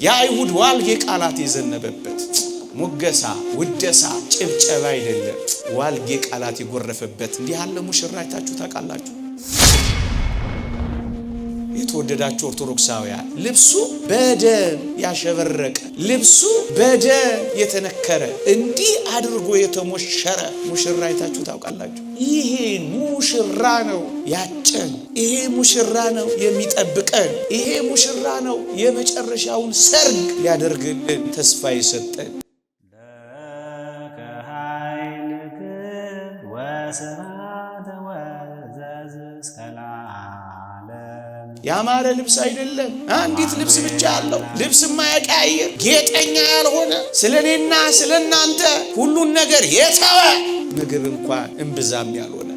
የአይሁድ ዋልጌ ቃላት የዘነበበት ሙገሳ፣ ውደሳ፣ ጭብጨባ አይደለም፣ ዋልጌ ቃላት የጎረፈበት እንዲህ ያለ ሙሽራ አይታችሁ ታውቃላችሁ? የተወደዳችሁ ኦርቶዶክሳውያን ልብሱ በደም ያሸበረቀ ልብሱ በደም የተነከረ እንዲህ አድርጎ የተሞሸረ ሙሽራ አይታችሁ ታውቃላችሁ? ይሄ ሙሽራ ነው ያጨን። ይሄ ሙሽራ ነው የሚጠብቀን። ይሄ ሙሽራ ነው የመጨረሻውን ሰርግ ሊያደርግልን ተስፋ የሰጠን። ያማረ ልብስ አይደለም፣ አንዲት ልብስ ብቻ ያለው ልብስ የማያቀያይር ጌጠኛ ያልሆነ ስለኔና ስለናንተ ሁሉን ነገር የተወ ምግብ እንኳን እምብዛም ያልሆነ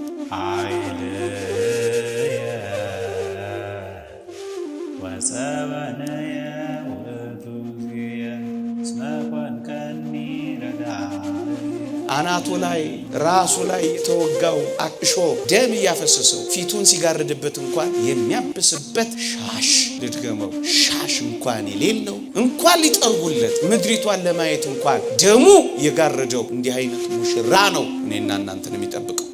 አናቱ ላይ ራሱ ላይ የተወጋው አቅሾ ደም እያፈሰሰው ፊቱን ሲጋርድበት እንኳን የሚያብስበት ሻሽ ልድገመው፣ ሻሽ እንኳን የሌለው እንኳን ሊጠርጉለት ምድሪቷን ለማየት እንኳን ደሙ የጋረደው እንዲህ አይነት ሙሽራ ነው እኔና እናንተን የሚጠብቀው።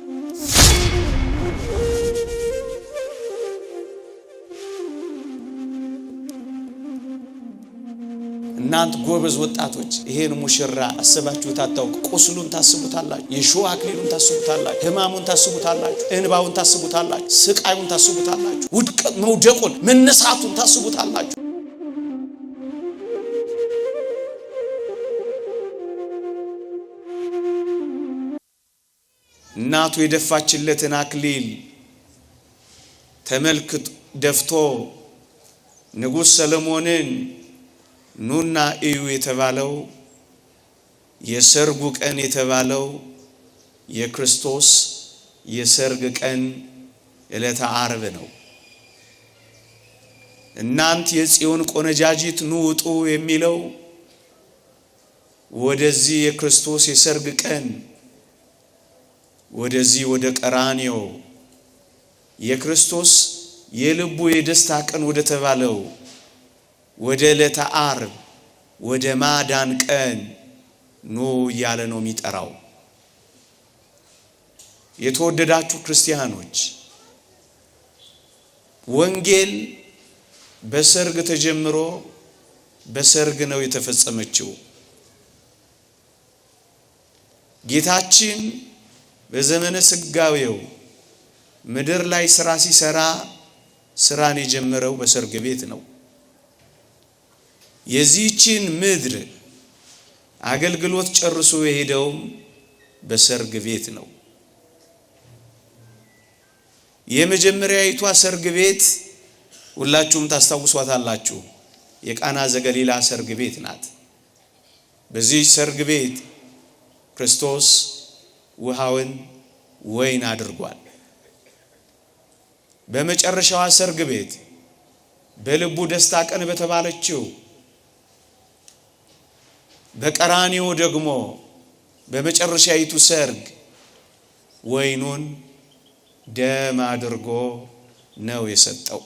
እናንተ ጎበዝ ወጣቶች ይሄን ሙሽራ አስባችሁት አታውቁ። ቁስሉን ታስቡታላችሁ፣ የሾህ አክሊሉን ታስቡታላችሁ፣ ሕማሙን ታስቡታላችሁ፣ እንባውን ታስቡታላችሁ፣ ስቃዩን ታስቡታላችሁ፣ ውድቀት መውደቁን መነሳቱን ታስቡታላችሁ። እናቱ የደፋችለትን አክሊል ተመልክቶ ደፍቶ ንጉሥ ሰለሞንን ኑና እዩ የተባለው የሰርጉ ቀን የተባለው የክርስቶስ የሰርግ ቀን ዕለተ ዓርብ ነው። እናንተ የጽዮን ቆነጃጅት ኑ ውጡ የሚለው ወደዚህ የክርስቶስ የሰርግ ቀን ወደዚህ ወደ ቀራንዮ የክርስቶስ የልቡ የደስታ ቀን ወደ ተባለው ወደ ዕለተ ዓርብ ወደ ማዳን ቀን ኑ እያለ ነው የሚጠራው። የተወደዳችሁ ክርስቲያኖች ወንጌል በሰርግ ተጀምሮ በሰርግ ነው የተፈጸመችው። ጌታችን በዘመነ ስጋዌው ምድር ላይ ስራ ሲሰራ ስራን የጀመረው በሰርግ ቤት ነው። የዚህችን ምድር አገልግሎት ጨርሶ የሄደው በሰርግ ቤት ነው። የመጀመሪያይቷ ሰርግ ቤት ሁላችሁም ታስታውሷታላችሁ። የቃና ዘገሊላ ሰርግ ቤት ናት። በዚህ ሰርግ ቤት ክርስቶስ ውሃውን ወይን አድርጓል። በመጨረሻዋ ሰርግ ቤት በልቡ ደስታ ቀን በተባለችው በቀራንዮ ደግሞ በመጨረሻይቱ ሰርግ ወይኑን ደም አድርጎ ነው የሰጠው።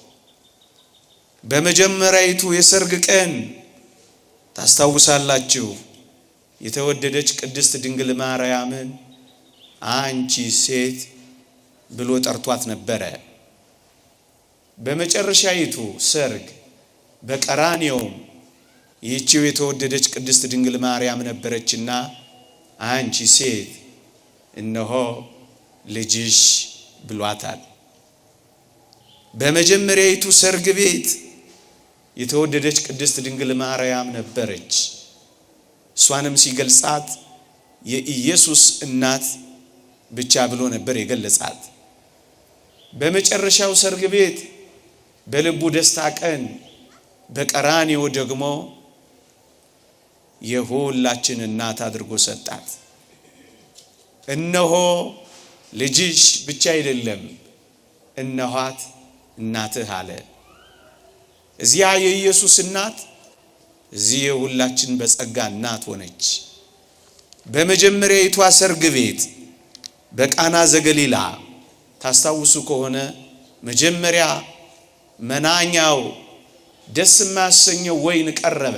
በመጀመሪያይቱ የሰርግ ቀን ታስታውሳላችሁ የተወደደች ቅድስት ድንግል ማርያምን አንቺ ሴት ብሎ ጠርቷት ነበረ። በመጨረሻይቱ ሰርግ በቀራንዮ ይህቺው የተወደደች ቅድስት ድንግል ማርያም ነበረችና አንቺ ሴት እነሆ ልጅሽ ብሏታል። በመጀመሪያይቱ ሰርግ ቤት የተወደደች ቅድስት ድንግል ማርያም ነበረች። እሷንም ሲገልጻት የኢየሱስ እናት ብቻ ብሎ ነበር የገለጻት። በመጨረሻው ሰርግ ቤት በልቡ ደስታ ቀን በቀራንዮ ደግሞ የሁላችን እናት አድርጎ ሰጣት። እነሆ ልጅሽ ብቻ አይደለም እነኋት እናትህ አለ። እዚያ የኢየሱስ እናት እዚህ የሁላችን በጸጋ እናት ሆነች። በመጀመሪያይቷ ሰርግ ቤት በቃና ዘገሊላ ታስታውሱ ከሆነ መጀመሪያ መናኛው ደስ የማያሰኘው ወይን ቀረበ።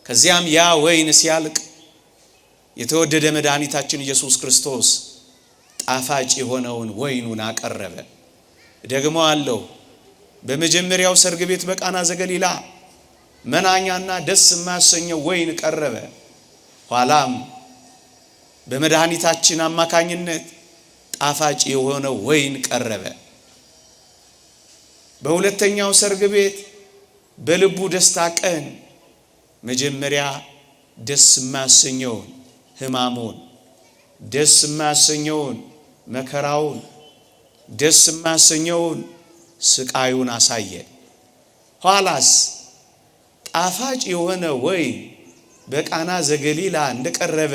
ከዚያም ያ ወይን ሲያልቅ የተወደደ መድኃኒታችን ኢየሱስ ክርስቶስ ጣፋጭ የሆነውን ወይኑን አቀረበ። ደግሞ አለው በመጀመሪያው ሰርግ ቤት በቃና ዘገሊላ መናኛና ደስ የማያሰኘው ወይን ቀረበ። ኋላም በመድኃኒታችን አማካኝነት ጣፋጭ የሆነው ወይን ቀረበ። በሁለተኛው ሰርግ ቤት በልቡ ደስታ ቀን መጀመሪያ ደስ የማያሰኘውን ሕማሙን፣ ደስ የማያሰኘውን መከራውን፣ ደስ የማያሰኘውን ስቃዩን አሳየ። ኋላስ ጣፋጭ የሆነ ወይን በቃና ዘገሊላ እንደቀረበ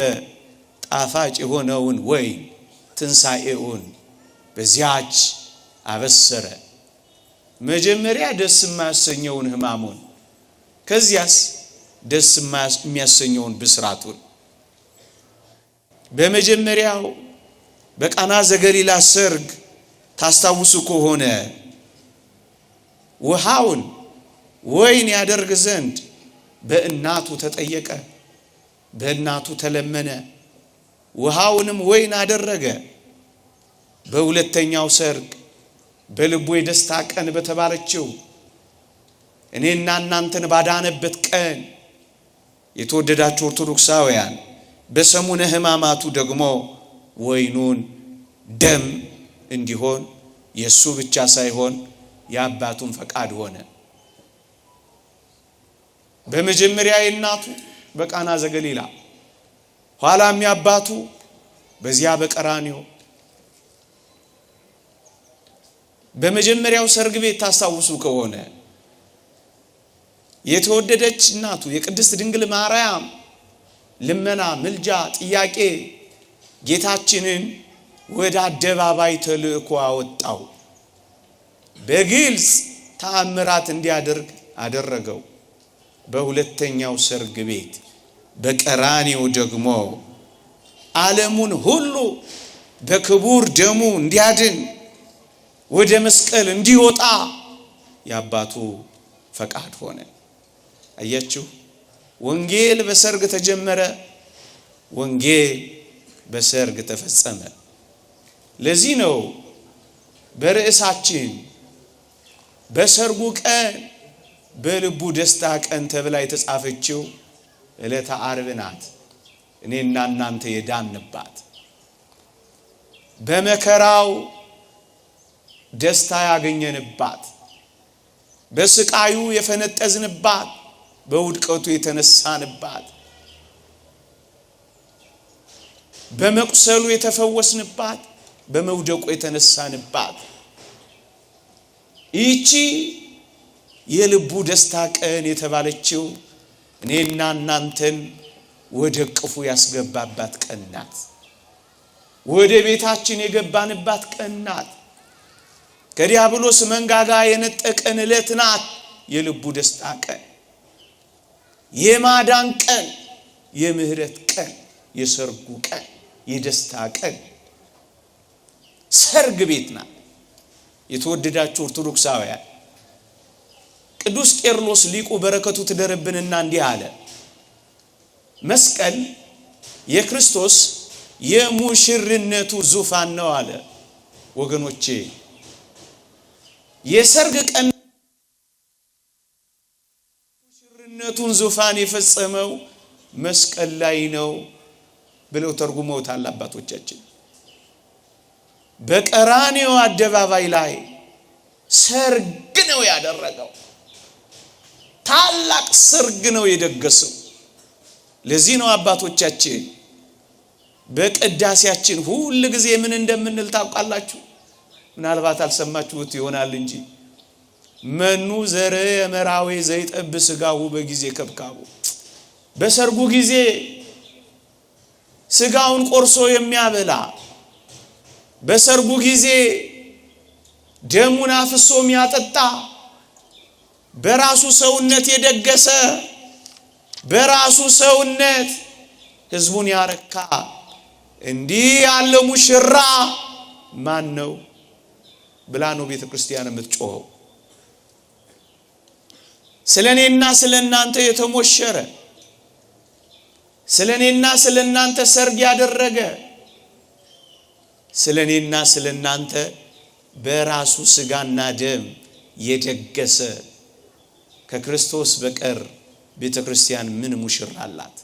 ጣፋጭ የሆነውን ወይን ትንሣኤውን በዚያች አበሰረ። መጀመሪያ ደስ የማያሰኘውን ሕማሙን፣ ከዚያስ ደስ የሚያሰኘውን ብስራቱን። በመጀመሪያው በቃና ዘገሊላ ሰርግ ታስታውሱ ከሆነ ውሃውን ወይን ያደርግ ዘንድ በእናቱ ተጠየቀ፣ በእናቱ ተለመነ፣ ውሃውንም ወይን አደረገ። በሁለተኛው ሰርግ በልቡ የደስታ ቀን በተባለችው እኔና እናንተን ባዳነበት ቀን የተወደዳችሁ ኦርቶዶክሳውያን በሰሙነ ሕማማቱ ደግሞ ወይኑን ደም እንዲሆን የሱ ብቻ ሳይሆን የአባቱን ፈቃድ ሆነ። በመጀመሪያ የእናቱ በቃና ዘገሊላ፣ ኋላም የአባቱ በዚያ በቀራንዮ። በመጀመሪያው ሰርግ ቤት ታስታውሱ ከሆነ የተወደደች እናቱ የቅድስት ድንግል ማርያም ልመና፣ ምልጃ፣ ጥያቄ ጌታችንን ወደ አደባባይ ተልእኮ አወጣው። በግልጽ ተአምራት እንዲያደርግ አደረገው። በሁለተኛው ሰርግ ቤት በቀራንዮ ደግሞ ዓለሙን ሁሉ በክቡር ደሙ እንዲያድን ወደ መስቀል እንዲወጣ የአባቱ ፈቃድ ሆነ። አያችሁ፣ ወንጌል በሰርግ ተጀመረ፣ ወንጌል በሰርግ ተፈጸመ። ለዚህ ነው በርዕሳችን በሰርጉ ቀን በልቡ ደስታ ቀን ተብላ የተጻፈችው ዕለተ ዓርብ ናት። እኔና እናንተ የዳንባት፣ በመከራው ደስታ ያገኘንባት፣ በስቃዩ የፈነጠዝንባት፣ በውድቀቱ የተነሳንባት፣ በመቁሰሉ የተፈወስንባት፣ በመውደቁ የተነሳንባት ይቺ የልቡ ደስታ ቀን የተባለችው እኔና እናንተን ወደ ቅፉ ያስገባባት ቀን ናት። ወደ ቤታችን የገባንባት ቀን ናት። ከዲያብሎስ መንጋጋ የነጠቀን ዕለት ናት። የልቡ ደስታ ቀን፣ የማዳን ቀን፣ የምህረት ቀን፣ የሰርጉ ቀን፣ የደስታ ቀን ሰርግ ቤት ናት። የተወደዳችሁ ኦርቶዶክሳውያን ቅዱስ ቄርሎስ ሊቁ በረከቱ ትደርብንና እንዲህ አለ። መስቀል የክርስቶስ የሙሽርነቱ ዙፋን ነው አለ። ወገኖቼ የሰርግ ቀን ሙሽርነቱን ዙፋን የፈጸመው መስቀል ላይ ነው ብለው ተርጉመውታል አባቶቻችን። በቀራንዮ አደባባይ ላይ ሰርግ ነው ያደረገው። ታላቅ ሰርግ ነው የደገሰው። ለዚህ ነው አባቶቻችን በቅዳሴያችን ሁሉ ጊዜ ምን እንደምንል ታውቃላችሁ? ምናልባት አልሰማችሁት ይሆናል እንጂ መኑ ዘረ የመራዌ ዘይጠብ ስጋው በጊዜ ከብካቡ። በሰርጉ ጊዜ ስጋውን ቆርሶ የሚያበላ፣ በሰርጉ ጊዜ ደሙን አፍሶ የሚያጠጣ፣ በራሱ ሰውነት የደገሰ፣ በራሱ ሰውነት ህዝቡን ያረካ እንዲህ ያለ ሙሽራ ማን ነው ብላ ነው ቤተ ክርስቲያን የምትጮኸው። ስለኔና ስለናንተ የተሞሸረ ስለኔና ስለናንተ ሰርግ ያደረገ ስለኔና ስለናንተ በራሱ ስጋና ደም የደገሰ ከክርስቶስ በቀር ቤተክርስቲያን ምን ሙሽራ አላት?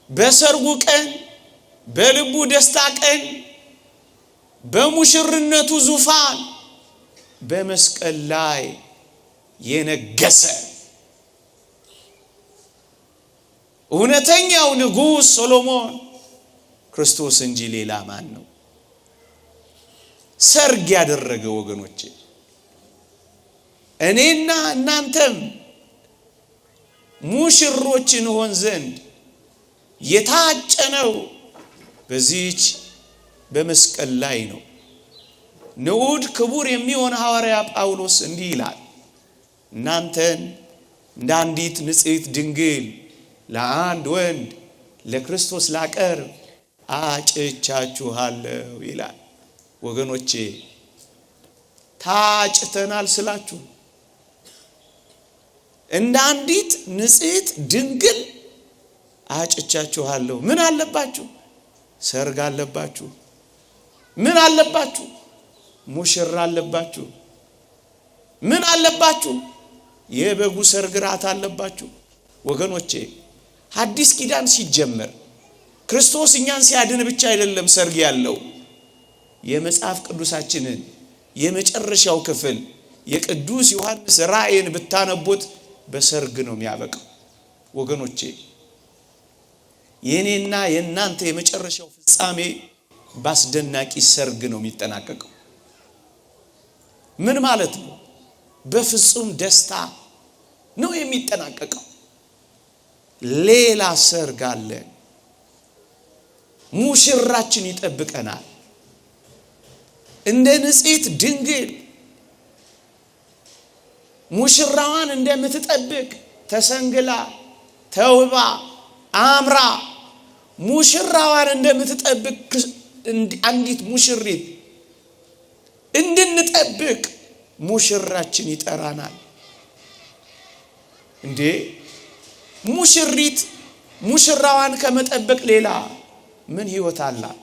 በሰርጉ ቀን በልቡ ደስታ ቀን በሙሽርነቱ ዙፋን በመስቀል ላይ የነገሰ እውነተኛው ንጉሥ ሶሎሞን ክርስቶስ እንጂ ሌላ ማን ነው? ሰርግ ያደረገ ወገኖቼ እኔና እናንተም ሙሽሮች እንሆን ዘንድ የታጨነው በዚህች በመስቀል ላይ ነው። ንዑድ ክቡር የሚሆን ሐዋርያ ጳውሎስ እንዲህ ይላል፣ እናንተን እንደ አንዲት ንጽሕት ድንግል ለአንድ ወንድ ለክርስቶስ ላቀርብ አጭቻችኋለሁ ይላል። ወገኖቼ ታጭተናል ስላችሁ እንደ አንዲት ንጽሕት ድንግል አጭቻችኋለሁ። ምን አለባችሁ? ሰርግ አለባችሁ። ምን አለባችሁ? ሙሽራ አለባችሁ። ምን አለባችሁ? የበጉ ሰርግ ራት አለባችሁ። ወገኖቼ አዲስ ኪዳን ሲጀመር ክርስቶስ እኛን ሲያድን ብቻ አይደለም ሰርግ ያለው። የመጽሐፍ ቅዱሳችንን የመጨረሻው ክፍል የቅዱስ ዮሐንስ ራእይን ብታነቡት በሰርግ ነው የሚያበቃው። ወገኖቼ የኔና የናንተ የመጨረሻው ፍጻሜ ባስደናቂ ሰርግ ነው የሚጠናቀቀው። ምን ማለት ነው? በፍጹም ደስታ ነው የሚጠናቀቀው። ሌላ ሰርግ አለ። ሙሽራችን ይጠብቀናል። እንደ ንጽሕት ድንግል ሙሽራዋን እንደምትጠብቅ ተሰንግላ ተውባ አምራ ሙሽራዋን እንደምትጠብቅ አንዲት ሙሽሪት እንድንጠብቅ ሙሽራችን ይጠራናል። እንዴ ሙሽሪት ሙሽራዋን ከመጠበቅ ሌላ ምን ህይወት አላት?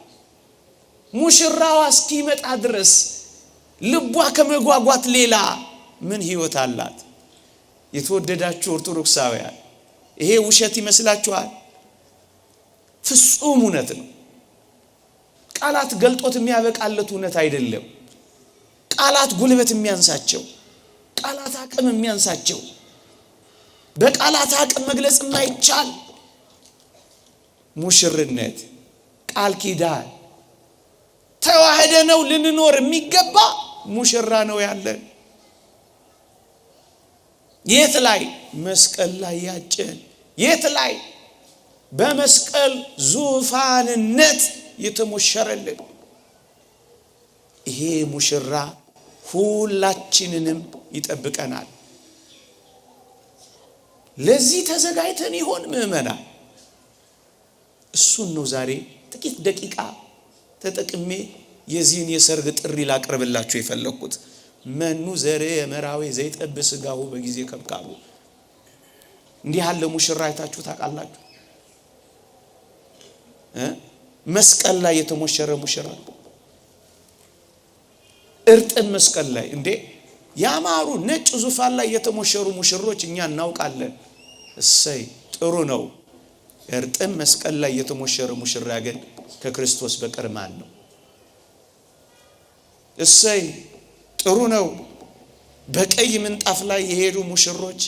ሙሽራዋ እስኪመጣ ድረስ ልቧ ከመጓጓት ሌላ ምን ህይወት አላት? የተወደዳችሁ ኦርቶዶክሳውያን ይሄ ውሸት ይመስላችኋል? ፍጹም እውነት ነው። ቃላት ገልጦት የሚያበቃለት እውነት አይደለም። ቃላት ጉልበት የሚያንሳቸው፣ ቃላት አቅም የሚያንሳቸው፣ በቃላት አቅም መግለጽ የማይቻል ሙሽርነት ቃል ኪዳን ተዋህደነው ልንኖር የሚገባ ሙሽራ ነው ያለን። የት ላይ? መስቀል ላይ ያጨን። የት ላይ? በመስቀል ዙፋንነት የተሞሸረልን ይሄ ሙሽራ ሁላችንንም ይጠብቀናል። ለዚህ ተዘጋጅተን ይሆን ምእመናን? እሱን ነው ዛሬ ጥቂት ደቂቃ ተጠቅሜ የዚህን የሰርግ ጥሪ ላቀርብላችሁ የፈለኩት። መኑ ዘሬ የመራዊ ዘይጠብ ስጋሁ በጊዜ ከብካቡ። እንዲህ ያለ ሙሽራ አይታችሁ ታውቃላችሁ? መስቀል ላይ የተሞሸረ ሙሽራ፣ እርጥብ መስቀል ላይ እንዴ ያማሩ ነጭ ዙፋን ላይ የተሞሸሩ ሙሽሮች እኛ እናውቃለን። እሰይ ጥሩ ነው። እርጥብ መስቀል ላይ የተሞሸረ ሙሽራ ግን ከክርስቶስ በቀር ማን ነው? እሰይ ጥሩ ነው። በቀይ ምንጣፍ ላይ የሄዱ ሙሽሮች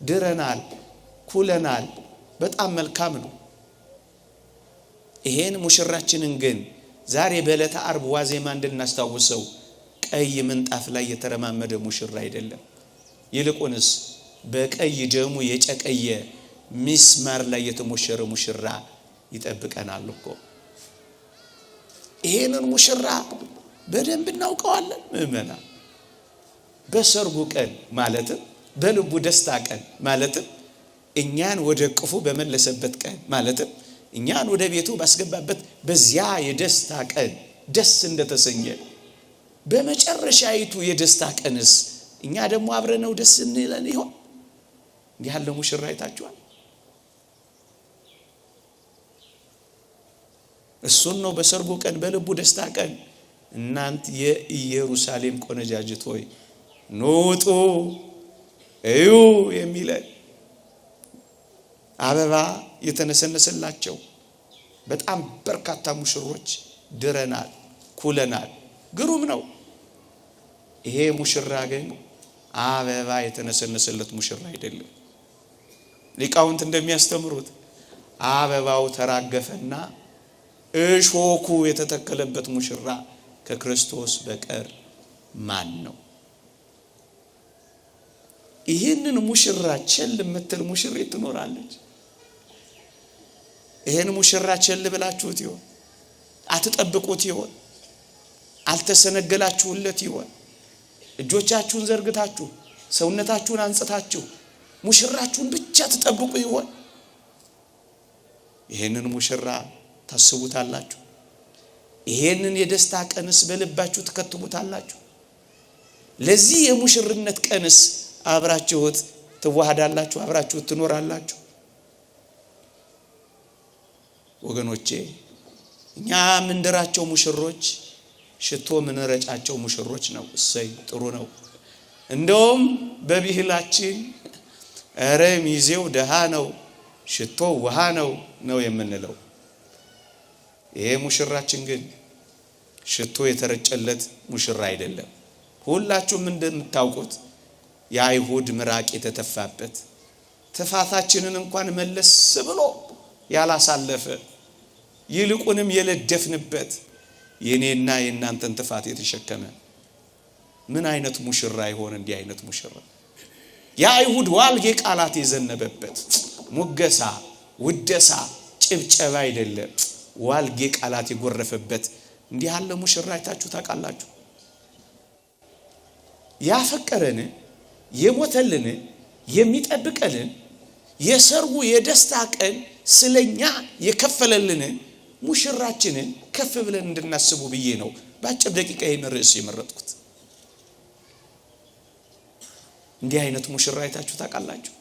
ድረናል፣ ኩለናል። በጣም መልካም ነው። ይሄን ሙሽራችንን ግን ዛሬ በዕለተ ዓርብ ዋዜማ እንድናስታውሰው ቀይ ምንጣፍ ላይ የተረማመደ ሙሽራ አይደለም። ይልቁንስ በቀይ ደሙ የጨቀየ ሚስማር ላይ የተሞሸረ ሙሽራ ይጠብቀናል እኮ። ይሄንን ሙሽራ በደንብ እናውቀዋለን ምእመናን። በሰርጉ ቀን ማለትም በልቡ ደስታ ቀን ማለትም እኛን ወደ ቅፉ በመለሰበት ቀን ማለትም እኛን ወደ ቤቱ ባስገባበት በዚያ የደስታ ቀን ደስ እንደተሰኘ በመጨረሻይቱ የደስታ ቀንስ እኛ ደግሞ አብረነው ደስ እንለን ይሆን? እንዲህ ያለ ሙሽራ አይታችኋል? እሱን ነው በሰርጉ ቀን በልቡ ደስታ ቀን እናንተ የኢየሩሳሌም ቆነጃጅት ሆይ ኑጡ እዩ የሚለን አበባ የተነሰነሰላቸው በጣም በርካታ ሙሽሮች ድረናል፣ ኩለናል። ግሩም ነው። ይሄ ሙሽራ ግን አበባ የተነሰነሰለት ሙሽራ አይደለም። ሊቃውንት እንደሚያስተምሩት አበባው ተራገፈና እሾኩ የተተከለበት ሙሽራ ከክርስቶስ በቀር ማን ነው? ይህንን ሙሽራ ቸል የምትል ሙሽሪት ትኖራለች። ይህን ሙሽራ ቸል ብላችሁት ይሆን? አትጠብቁት ይሆን? አልተሰነገላችሁለት ይሆን? እጆቻችሁን ዘርግታችሁ ሰውነታችሁን አንጽታችሁ ሙሽራችሁን ብቻ ትጠብቁ ይሆን? ይህንን ሙሽራ ታስቡታላችሁ? ይህንን የደስታ ቀንስ በልባችሁ ትከትቡታላችሁ? ለዚህ የሙሽርነት ቀንስ አብራችሁት ትዋሃዳላችሁ? አብራችሁት ትኖራላችሁ? ወገኖቼ እኛ ምንድራቸው ሙሽሮች ሽቶ ምንረጫቸው ሙሽሮች ነው። እሰይ ጥሩ ነው። እንደውም በብሂላችን ኧረ ሚዜው ደሃ ነው ሽቶ ውሃ ነው የምንለው። ይሄ ሙሽራችን ግን ሽቶ የተረጨለት ሙሽራ አይደለም። ሁላችሁም እንደምታውቁት የአይሁድ ምራቅ የተተፋበት ትፋታችንን እንኳን መለስ ብሎ ያላሳለፈ ይልቁንም የለደፍንበት የኔና የናንተን ትፋት የተሸከመ ምን አይነት ሙሽራ ይሆን? እንዲህ አይነት ሙሽራ የአይሁድ ዋልጌ ቃላት የዘነበበት ሙገሳ፣ ውደሳ፣ ጭብጨባ አይደለም፣ ዋልጌ ቃላት የጎረፈበት እንዲህ ያለ ሙሽራ አይታችሁ ታውቃላችሁ? ያፈቀረን የሞተልን የሚጠብቀልን የሰርጉ የደስታ ቀን ስለኛ የከፈለልን ሙሽራችንን ከፍ ብለን እንድናስቡ ብዬ ነው በአጭር ደቂቃ ይሄን ርዕስ የመረጥኩት። እንዲህ አይነት ሙሽራ አይታችሁ ታውቃላችሁ?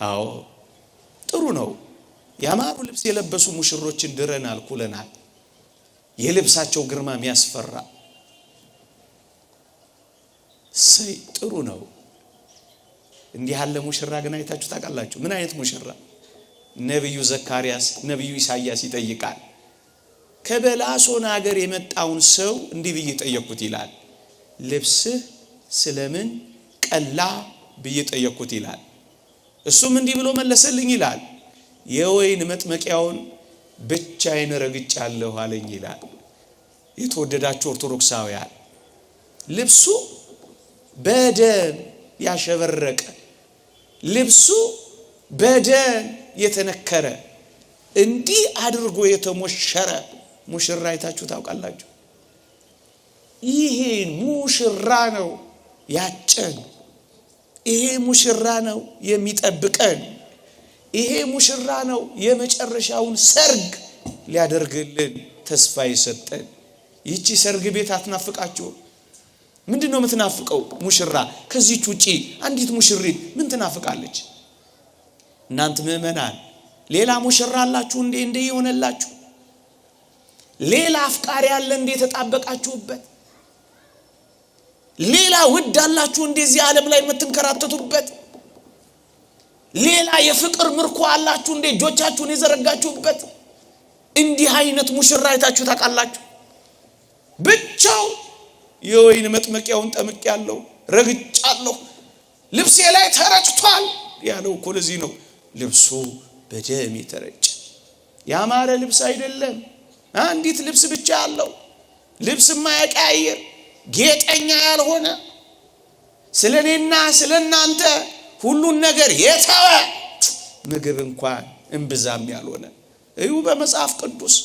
አዎ ጥሩ ነው። ያማሩ ልብስ የለበሱ ሙሽሮችን ድረናል፣ ኩለናል። የልብሳቸው ግርማ የሚያስፈራ ጥሩ ነው። እንዲህ ያለ ሙሽራ ግን አይታችሁ ታውቃላችሁ? ምን አይነት ሙሽራ? ነብዩ ዘካርያስ ነብዩ ኢሳይያስ ይጠይቃል። ከበላሶን ሀገር የመጣውን ሰው እንዲህ ብዬ ጠየቅኩት ይላል። ልብስህ ስለምን ቀላ ብዬ ጠየቅኩት ይላል። እሱም እንዲህ ብሎ መለሰልኝ ይላል። የወይን መጥመቂያውን ብቻዬን ረግጫለሁ አለኝ ይላል። የተወደዳችሁ ኦርቶዶክሳውያን ልብሱ በደም ያሸበረቀ ልብሱ በደም የተነከረ እንዲህ አድርጎ የተሞሸረ ሙሽራ አይታችሁ ታውቃላችሁ? ይሄን ሙሽራ ነው ያጨን። ይሄ ሙሽራ ነው የሚጠብቀን። ይሄ ሙሽራ ነው የመጨረሻውን ሰርግ ሊያደርግልን ተስፋ ይሰጠን። ይቺ ሰርግ ቤት አትናፍቃችሁ? ምንድነው የምትናፍቀው ሙሽራ? ከዚህች ውጪ አንዲት ሙሽሪት ምን ትናፍቃለች? እናንተ ምእመናን ሌላ ሙሽራ አላችሁ እንዴ ይሆነላችሁ? ሌላ አፍቃሪ ያለ እንዴ ተጣበቃችሁበት? ሌላ ውድ አላችሁ እንደዚህ ዓለም ላይ የምትንከራተቱበት? ሌላ የፍቅር ምርኮ አላችሁ እንዴ እጆቻችሁን የዘረጋችሁበት? እንዲህ አይነት ሙሽራ አይታችሁ ታውቃላችሁ? ብቻው የወይን መጥመቂያውን ጠምቄያለሁ፣ ረግጫለሁ፣ ልብሴ ላይ ተረጭቷል ያለው እኮ ለዚህ ነው። ልብሱ በደም የተረጨ ያማረ ልብስ አይደለም። አንዲት ልብስ ብቻ ያለው ልብስ የማይቀያየር ጌጠኛ ያልሆነ ስለኔና ስለናንተ ሁሉን ነገር የተወ ምግብ እንኳን እንብዛም ያልሆነ እዩ። በመጽሐፍ ቅዱስ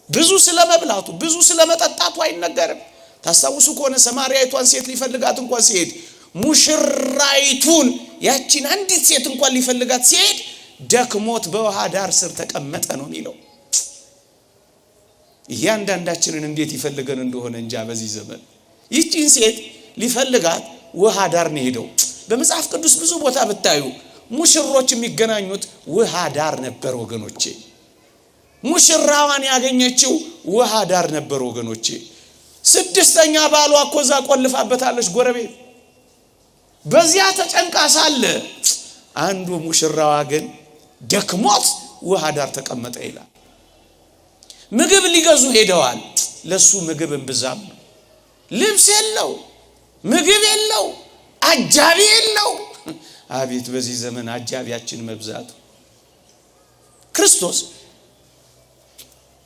ብዙ ስለመብላቱ ብዙ ስለመጠጣቱ አይነገርም። ታስታውሱ ከሆነ ሰማርያዊቷን ሴት ሊፈልጋት እንኳን ሲሄድ ሙሽራይቱን ያቺን አንዲት ሴት እንኳን ሊፈልጋት ሲሄድ ደክሞት በውሃ ዳር ስር ተቀመጠ ነው የሚለው። እያንዳንዳችንን እንዴት ይፈልገን እንደሆነ እንጃ በዚህ ዘመን። ይህቺን ሴት ሊፈልጋት ውሃ ዳር ነው ሄደው። በመጽሐፍ ቅዱስ ብዙ ቦታ ብታዩ ሙሽሮች የሚገናኙት ውሃ ዳር ነበር ወገኖቼ። ሙሽራዋን ያገኘችው ውሃ ዳር ነበር ወገኖቼ። ስድስተኛ ባሏ እኮ እዛ ቆልፋበታለች ጎረቤት። በዚያ ተጨንቃ ሳለ አንዱ ሙሽራዋ ግን ደክሞት ውሃ ዳር ተቀመጠ ይላል። ምግብ ሊገዙ ሄደዋል። ለሱ ምግብ እንብዛም ነው። ልብስ የለው፣ ምግብ የለው፣ አጃቢ የለው። አቤት በዚህ ዘመን አጃቢያችን መብዛቱ። ክርስቶስ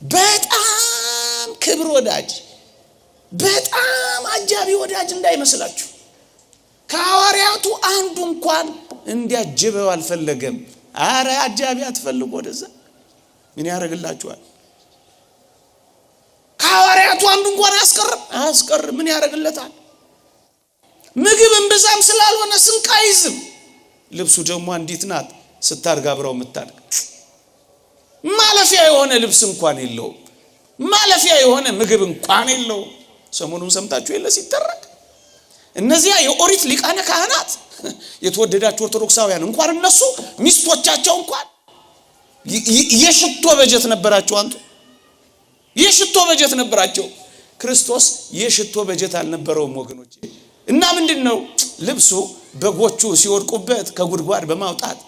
በጣም ክብር ወዳጅ፣ በጣም አጃቢ ወዳጅ እንዳይመስላችሁ። ከሐዋርያቱ አንዱ እንኳን እንዲያጅበው አልፈለገም። አረ አጃቢ አትፈልጉ ወደዛ ምን ያደርግላችኋል? ከሐዋርያቱ አንዱ እንኳን አያስቀርም ምን ያደርግለታል? ምግብም ብዛም ስላልሆነ ስንቅ አይዝም። ልብሱ ደግሞ አንዲት ናት ስታርጋ አብራው የምታድግ። ማለፊያ የሆነ ልብስ እንኳን የለው፣ ማለፊያ የሆነ ምግብ እንኳን የለው። ሰሞኑን ሰምታችሁ የለ ሲተረክ እነዚያ የኦሪት ሊቃነ ካህናት የተወደዳችሁ ኦርቶዶክሳውያን እንኳን እነሱ ሚስቶቻቸው እንኳን የሽቶ በጀት ነበራቸው። አንቱ የሽቶ በጀት ነበራቸው። ክርስቶስ የሽቶ በጀት አልነበረውም ወገኖቼ። እና ምንድነው ልብሱ በጎቹ ሲወድቁበት ከጉድጓድ በማውጣት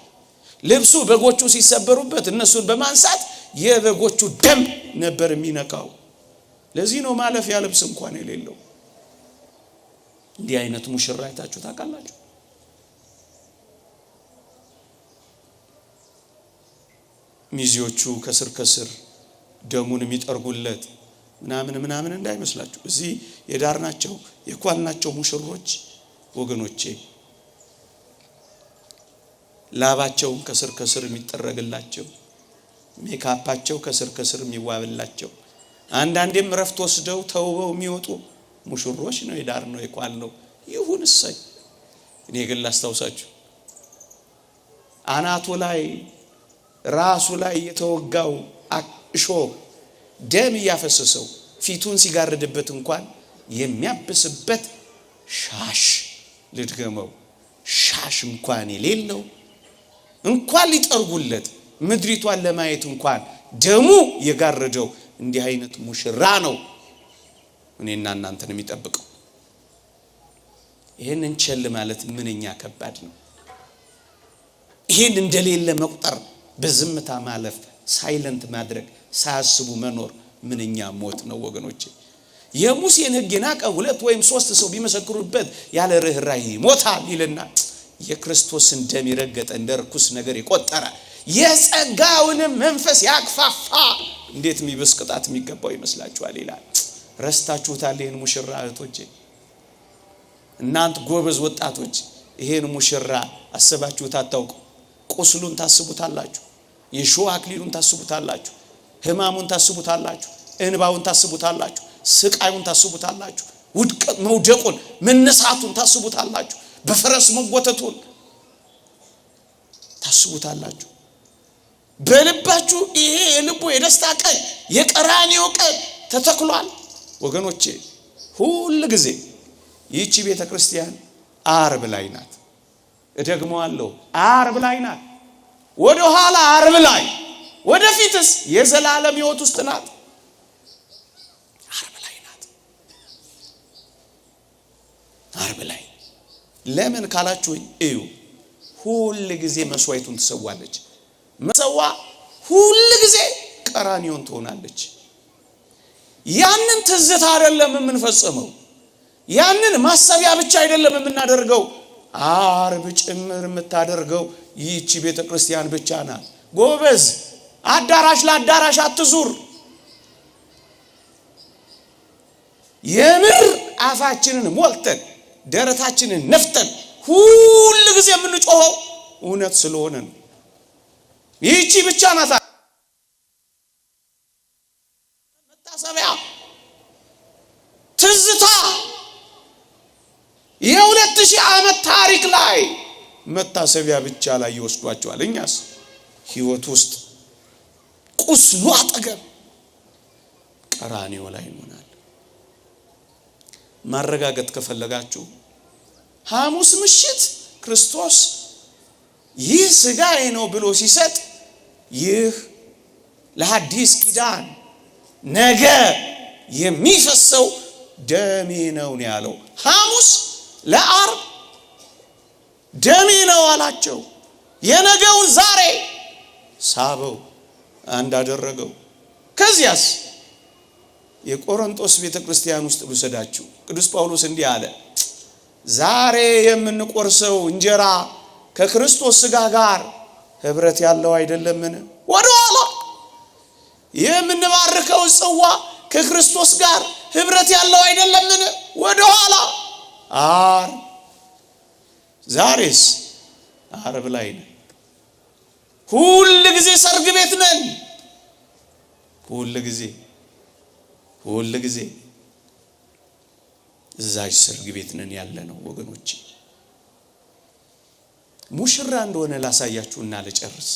ልብሱ በጎቹ ሲሰበሩበት እነሱን በማንሳት የበጎቹ ደም ነበር የሚነካው። ለዚህ ነው ማለፊያ ልብስ እንኳን የሌለው። እንዲህ አይነት ሙሽራ አይታችሁ ታውቃላችሁ? ሚዜዎቹ ከስር ከስር ደሙን የሚጠርጉለት ምናምን እንዳይመስላችሁ። እዚህ የዳር ናቸው የኳል ናቸው ሙሽሮች ወገኖቼ። ላባቸውን ከስር ከስር የሚጠረግላቸው፣ ሜካፓቸው ከስር ከስር የሚዋብላቸው፣ አንዳንዴም ረፍት ወስደው ተውበው የሚወጡ ሙሽሮች ነው። የዳር ነው የኳል ነው ይሁን እሰይ። እኔ ግን ላስታውሳችሁ አናቱ ላይ ራሱ ላይ የተወጋው እሾህ ደም ያፈሰሰው ፊቱን ሲጋርድበት እንኳን የሚያብስበት ሻሽ ልድገመው ሻሽ እንኳን የሌለው እንኳን ሊጠርጉለት ምድሪቷን ለማየት እንኳን ደሙ የጋረደው እንዲህ አይነት ሙሽራ ነው እኔና እናንተን የሚጠብቀው። ይሄንን ቸል ማለት ምንኛ ከባድ ነው። ይሄን እንደሌለ መቁጠር፣ በዝምታ ማለፍ፣ ሳይለንት ማድረግ፣ ሳያስቡ መኖር ምንኛ ሞት ነው ወገኖቼ። የሙሴን ሕግ የናቀ 2 ወይም 3 ሰው ቢመሰክሩበት ያለ ርህራሄ ይሞታል ይልና የክርስቶስን ደም የረገጠ እንደ ርኩስ ነገር የቆጠረ የጸጋውን መንፈስ ያክፋፋ እንዴት የሚበስ ቅጣት የሚገባው ይመስላችኋል ይላል። ረስታችሁታል ይሄን ሙሽራ እህቶቼ። እናንተ ጎበዝ ወጣቶች ይሄን ሙሽራ አስባችሁት አታውቁ። ቁስሉን ታስቡታላችሁ፣ የሾህ አክሊሉን ታስቡታላችሁ፣ ህማሙን ታስቡታላችሁ፣ እንባውን ታስቡታላችሁ፣ ስቃዩን ታስቡታላችሁ፣ መውደቁን መነሳቱን ታስቡታላችሁ፣ በፈረስ መጎተቱን ታስቡታላችሁ። በልባችሁ ይሄ የልቡ የደስታ ቀን የቀራንዮ ቀን ተተክሏል ወገኖቼ። ሁሉ ጊዜ ይህች ቤተክርስቲያን ዓርብ ላይ ናት። እደግመዋለሁ ዓርብ ላይ ናት። ወደ ኋላ ዓርብ ላይ፣ ወደፊትስ የዘላለም ሕይወት ውስጥ ናት። ዓርብ ላይ ናት። ዓርብ ላይ ለምን ካላችሁኝ እዩ። ሁሉ ጊዜ መስዋዕቱን ትሰዋለች። መሰዋ ሁሉ ጊዜ ቀራንዮን ትሆናለች። ያንን ትዝታ አይደለም የምንፈጽመው፣ ያንን ማሰቢያ ብቻ አይደለም የምናደርገው፣ ዓርብ ጭምር የምታደርገው ይህች ቤተክርስቲያን ብቻ ናት። ጎበዝ አዳራሽ ለአዳራሽ አትዙር። የምር አፋችንን ሞልተን ደረታችንን ነፍተን ሁሉ ጊዜ የምንጮኸው እውነት ስለሆነ ነው። ይህች ብቻ ናት መታሰቢያ፣ ትዝታ። የ2000 ዓመት ታሪክ ላይ መታሰቢያ ብቻ ላይ ይወስዷቸዋል። እኛስ ሕይወት ውስጥ ቁስሉ አጠገብ ቀራንዮ ላይ እንሆናለን። ማረጋገጥ ከፈለጋችሁ ሐሙስ ምሽት ክርስቶስ ይህ ሥጋዬ ነው ብሎ ሲሰጥ ይህ ለሐዲስ ኪዳን ነገ የሚፈሰው ደሜ ነው ያለው። ሐሙስ ለዓርብ ደሜ ነው አላቸው። የነገውን ዛሬ ሳበው አንድ አደረገው። ከዚያስ የቆሮንቶስ ቤተክርስቲያን ውስጥ ልውሰዳችሁ። ቅዱስ ጳውሎስ እንዲህ አለ፣ ዛሬ የምንቆርሰው እንጀራ ከክርስቶስ ሥጋ ጋር ህብረት ያለው አይደለምን? ወደኋላ የምንባርከው ጽዋ ከክርስቶስ ጋር ህብረት ያለው አይደለምን? ወደኋላ ዓርብ። ዛሬስ ዓርብ ላይ ነን። ሁል ጊዜ ሰርግ ቤት ነን። ሁል ጊዜ እዛች ሰርግ ቤት ነን ያለነው ወገኖች። ሙሽራ እንደሆነ ላሳያችሁና ለጨርስ።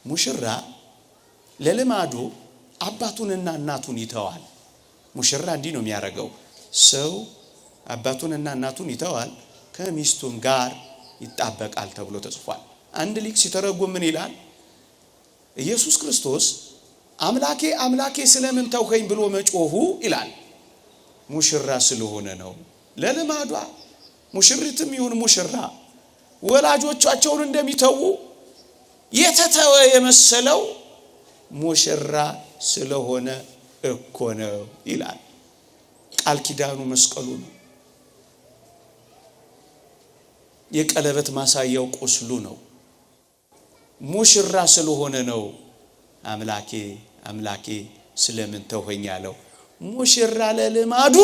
ሙሽራ ለልማዱ አባቱንና እናቱን ይተዋል። ሙሽራ እንዲህ ነው የሚያደርገው። ሰው አባቱንና እናቱን ይተዋል፣ ከሚስቱም ጋር ይጣበቃል ተብሎ ተጽፏል። አንድ ሊቅ ሲተረጉም ምን ይላል? ኢየሱስ ክርስቶስ አምላኬ አምላኬ ስለምን ተውከኝ ብሎ መጮሁ ይላል ሙሽራ ስለሆነ ነው። ለልማዷ ሙሽሪትም ይሁን ሙሽራ ወላጆቻቸውን እንደሚተው የተተወ የመሰለው ሙሽራ ስለሆነ እኮ ነው ይላል። ቃል ኪዳኑ መስቀሉ ነው። የቀለበት ማሳያው ቁስሉ ነው። ሙሽራ ስለሆነ ነው አምላኬ አምላኬ ስለምን ተውኸኝ ያለው። ሙሽራ ለልማዱ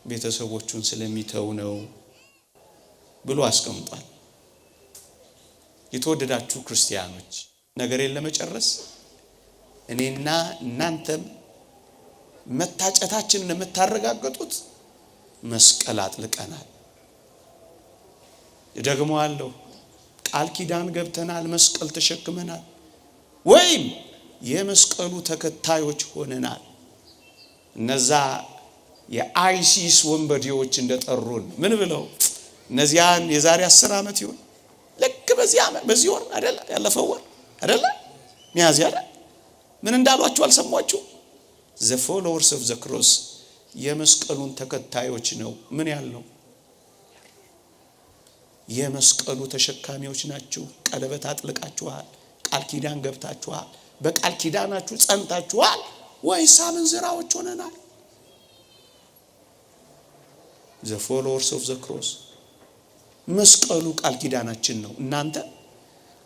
ቤተሰቦቹን ስለሚተው ነው ብሎ አስቀምጧል። የተወደዳችሁ ክርስቲያኖች ነገሬን ለመጨረስ እኔና እናንተም መታጨታችንን የምታረጋግጡት መስቀል አጥልቀናል። ደግሞአለሁ፣ ቃል ኪዳን ገብተናል፣ መስቀል ተሸክመናል፣ ወይም የመስቀሉ ተከታዮች ሆነናል። እነዛ የአይሲስ ወንበዴዎች እንደጠሩን ምን ብለው እነዚያን የዛሬ 10 ዓመት ይሆን ልክ በዚህ ወር አይደለ ያለፈው ወር አይደለ ሚያዝያ አይደለ ምን እንዳሏችሁ አልሰማችሁ? the followers of the cross የመስቀሉን ተከታዮች ነው። ምን ያልነው? የመስቀሉ ተሸካሚዎች ናችሁ። ቀለበት አጥልቃችኋል፣ ቃል ኪዳን ገብታችኋል፣ በቃል ኪዳናችሁ ጸንታችኋል ወይስ አመንዝራዎች ሆነናል? the followers of the cross መስቀሉ ቃል ኪዳናችን ነው። እናንተ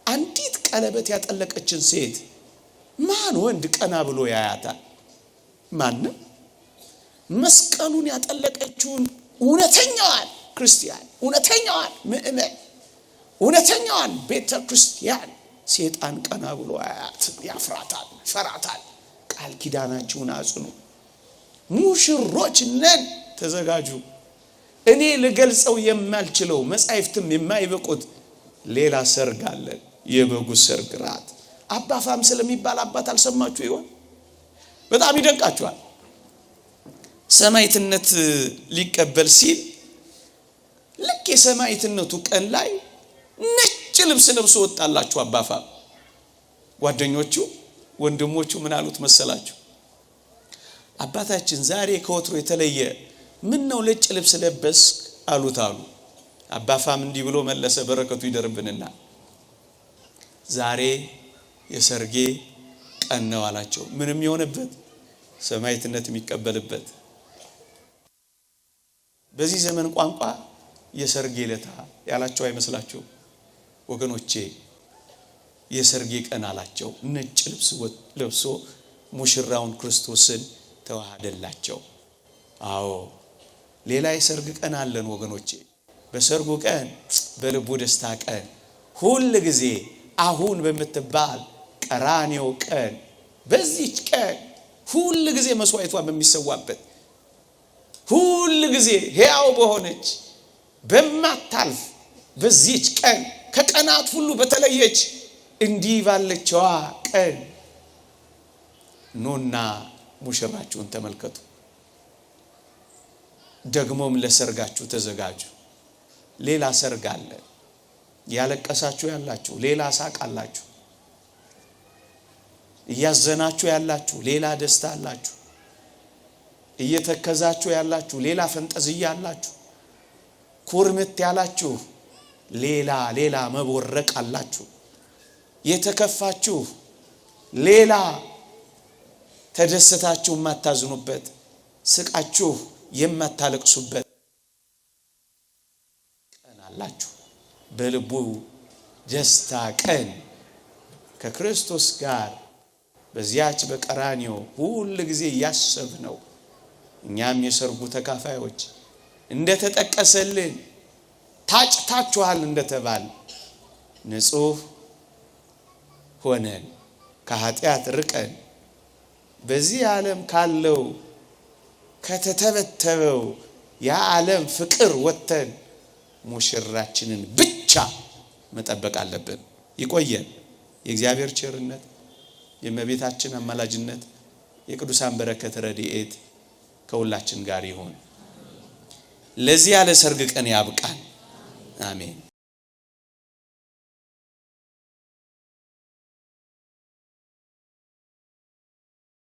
አንዲት ቀለበት ያጠለቀችን ሴት ማን ወንድ ቀና ብሎ ያያታል? ማንም። መስቀሉን ያጠለቀችውን እውነተኛዋን ክርስቲያን፣ እውነተኛዋን ምእመን፣ እውነተኛዋን ቤተ ክርስቲያን ሰይጣን ቀና ብሎ ያያታል፣ ያፍራታል፣ ፈራታል። ቃል ኪዳናችሁን አጽኑ። ሙሽሮች ነን፣ ተዘጋጁ። እኔ ልገልጸው የማልችለው መጻሕፍትም የማይበቁት ሌላ ሰርግ አለ። የበጉ ሰርግ ራት። አባ ፋም ስለሚባል አባት አልሰማችሁ ይሆን? በጣም ይደንቃችኋል። ሰማዕትነት ሊቀበል ሲል ልክ የሰማዕትነቱ ቀን ላይ ነጭ ልብስ ለብሶ ወጣላችሁ አባ ፋም። ጓደኞቹ ወንድሞቹ ምን አሉት መሰላችሁ? አባታችን ዛሬ ከወትሮ የተለየ ምን ነው ነጭ ልብስ ለበስ አሉት አሉ። አባ ፋም እንዲህ ብሎ መለሰ፣ በረከቱ ይደርብንና ዛሬ የሰርጌ ቀን ነው አላቸው። ምንም የሆነበት ሰማዕትነት የሚቀበልበት። በዚህ ዘመን ቋንቋ የሰርጌ ዕለት ያላቸው አይመስላችሁ ወገኖቼ? የሰርጌ ቀን አላቸው። ነጭ ልብስ ለብሶ ሙሽራውን ክርስቶስን ተዋሃደላቸው። አዎ ሌላ የሰርግ ቀን አለን ወገኖቼ። በሰርጉ ቀን፣ በልቡ ደስታ ቀን፣ ሁሉ ጊዜ አሁን በመተባል ቀራንዮ ቀን፣ በዚች ቀን ሁሉ ጊዜ መስዋዕቷ በሚሰዋበት፣ ሁሉ ጊዜ ሕያው በሆነች በማታልፍ በዚች ቀን፣ ከቀናት ሁሉ በተለየች እንዲህ ባለችዋ ቀን ኑና ሙሽራችሁን ተመልከቱ። ደግሞም ለሰርጋችሁ ተዘጋጁ። ሌላ ሰርግ አለ። ያለቀሳችሁ ያላችሁ ሌላ ሳቅ አላችሁ። እያዘናችሁ ያላችሁ ሌላ ደስታ አላችሁ። እየተከዛችሁ ያላችሁ ሌላ ፈንጠዝያ አላችሁ። ኩርምት ያላችሁ ሌላ መቦረቅ አላችሁ። የተከፋችሁ ሌላ ተደስታችሁ የማታዝኑበት፣ ስቃችሁ የማታለቅሱበት ቀን አላችሁ። በልቡ ደስታ ቀን ከክርስቶስ ጋር በዚያች በቀራንዮ ሁሉ ጊዜ ያሰብነው እኛም የሰርጉ ተካፋዮች እንደተጠቀሰልን ታጭታችኋል እንደተባል ንጹህ ሆነን ከኃጢአት ርቀን በዚህ ዓለም ካለው ከተተበተበው የዓለም ፍቅር ወጥተን ሙሽራችንን ብቻ መጠበቅ አለብን። ይቆየን። የእግዚአብሔር ቸርነት፣ የእመቤታችን አማላጅነት፣ የቅዱሳን በረከት ረድኤት ከሁላችን ጋር ይሁን። ለዚህ ያለ ሰርግ ቀን ያብቃን። አሜን።